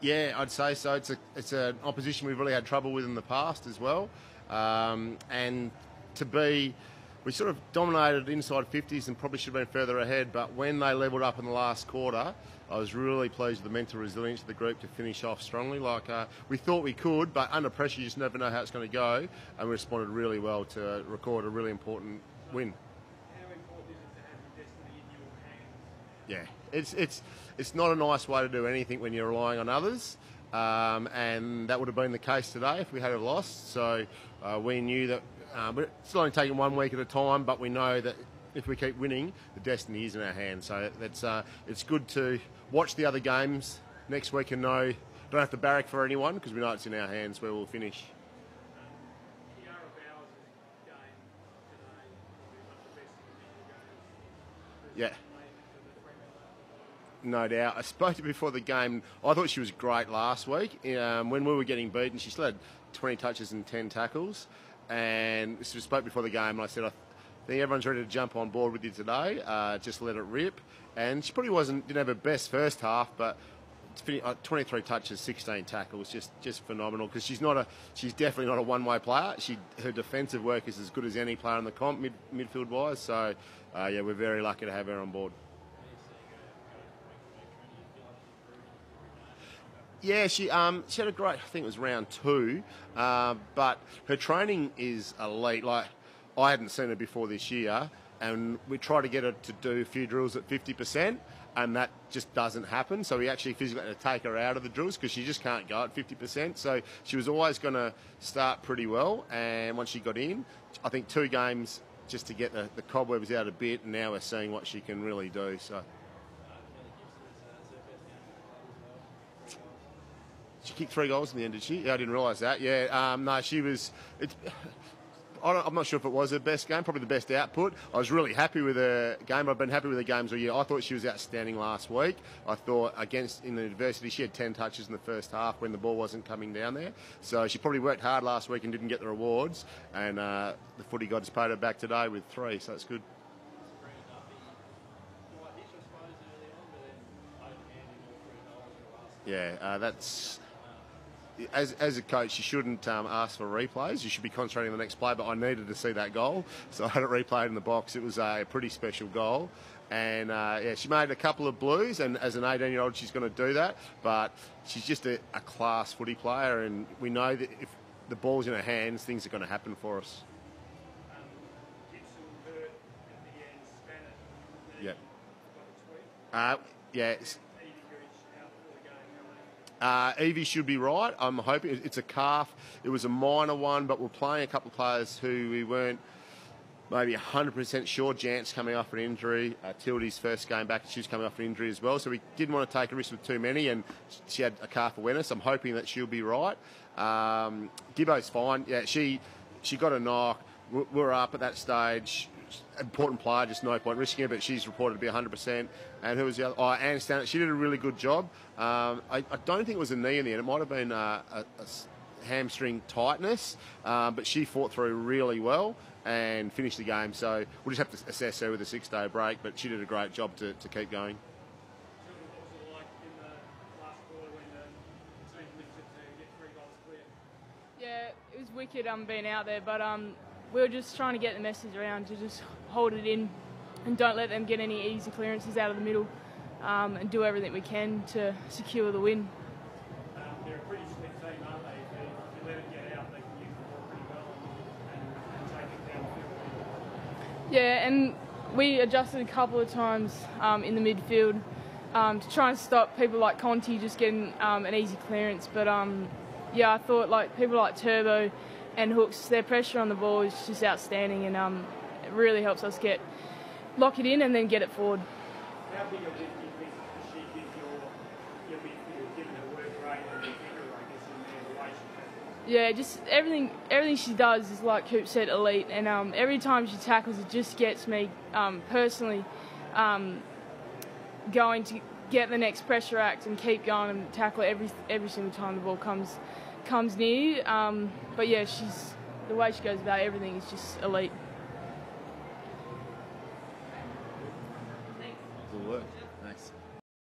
Yeah, I'd say so. It's an opposition we've really had trouble with in the past as well, and we sort of dominated inside 50s and probably should have been further ahead. But when they levelled up in the last quarter, I was really pleased with the mental resilience of the group to finish off strongly. We thought we could, but under pressure you just never know how it's going to go, and we responded really well to record a really important win. How important is it to have your destiny in your hands? Yeah, it's not a nice way to do anything when you're relying on others, and that would have been the case today if we had have lost. So we knew that we're still only taking 1 week at a time, but we know that if we keep winning, the destiny is in our hands. So it's good to watch the other games next week and know don't have to barrack for anyone because we know it's in our hands where we'll finish. Yeah. No doubt. I spoke to her before the game. I thought she was great last week. When we were getting beaten, she still had 20 touches and 10 tackles. And we spoke before the game, and I said, I think everyone's ready to jump on board with you today. Just let it rip. And she probably didn't have her best first half, but 23 touches, 16 tackles, just phenomenal. Because she's definitely not a one-way player. Her defensive work is as good as any player in the comp, midfield-wise. So, yeah, we're very lucky to have her on board. Yeah, she had a great, I think it was round 2, but her training is elite. Like, I hadn't seen her before this year, and we tried to get her to do a few drills at 50%, and that just doesn't happen. So we actually physically had to take her out of the drills because she just can't go at 50%. So she was always going to start pretty well, and once she got in, I think 2 games just to get the cobwebs out a bit, and now we're seeing what she can really do. So. She kicked 3 goals in the end, did she? Yeah, I didn't realise that. Yeah, no, she was. I'm not sure if it was her best game, probably the best output. I was really happy with her game. I've been happy with her games all year. I thought she was outstanding last week. I thought in the adversity, she had 10 touches in the first half when the ball wasn't coming down there. So she probably worked hard last week and didn't get the rewards. And the footy gods paid her back today with 3, so it's good. Yeah, that's. As a coach, you shouldn't ask for replays. You should be concentrating on the next play, but I needed to see that goal, so I had it replayed in the box. It was a pretty special goal. And, yeah, she made a couple of blues, and as an 18-year-old, she's going to do that. But she's just a class footy player, and we know that if the ball's in her hands, things are going to happen for us. Yeah. Yeah. Evie should be right. I'm hoping it's a calf. It was a minor one, but we're playing a couple of players who we weren't maybe 100% sure. Jant's coming off an injury. Tildy's first game back, she was coming off an injury as well. So we didn't want to take a risk with too many, and she had a calf awareness. I'm hoping that she'll be right. Gibbo's fine. Yeah, she got a knock. We're up at that stage. Important player, just no point risking it, but she's reported to be 100%. And who was the other? Oh, Anne Stannett. She did a really good job. I don't think it was a knee in the end. It might have been a hamstring tightness, but she fought through really well and finished the game. So we'll just have to assess her with a 6-day break, but she did a great job to keep going. Yeah, it was wicked being out there, but we were just trying to get the message around to just hold it in and don't let them get any easy clearances out of the middle, and do everything we can to secure the win. They're a pretty slick team, aren't they? If you let it get out, they can use the ball pretty well and take it down the field. Yeah, and we adjusted a couple of times in the midfield to try and stop people like Conti just getting an easy clearance. But yeah, I thought like people like Turbo and Hooks, their pressure on the ball is just outstanding, and it really helps us lock it in and then get it forward. How big a lift do you think she gives your midfield, given her work rate and her figure, I guess, in their relationship? Yeah, just everything she does is, like Coop said, elite, and every time she tackles, it just gets me personally going to get the next pressure act and keep going and tackle every single time the ball comes near you. But yeah, the way she goes about everything is just elite. Good work. Thanks.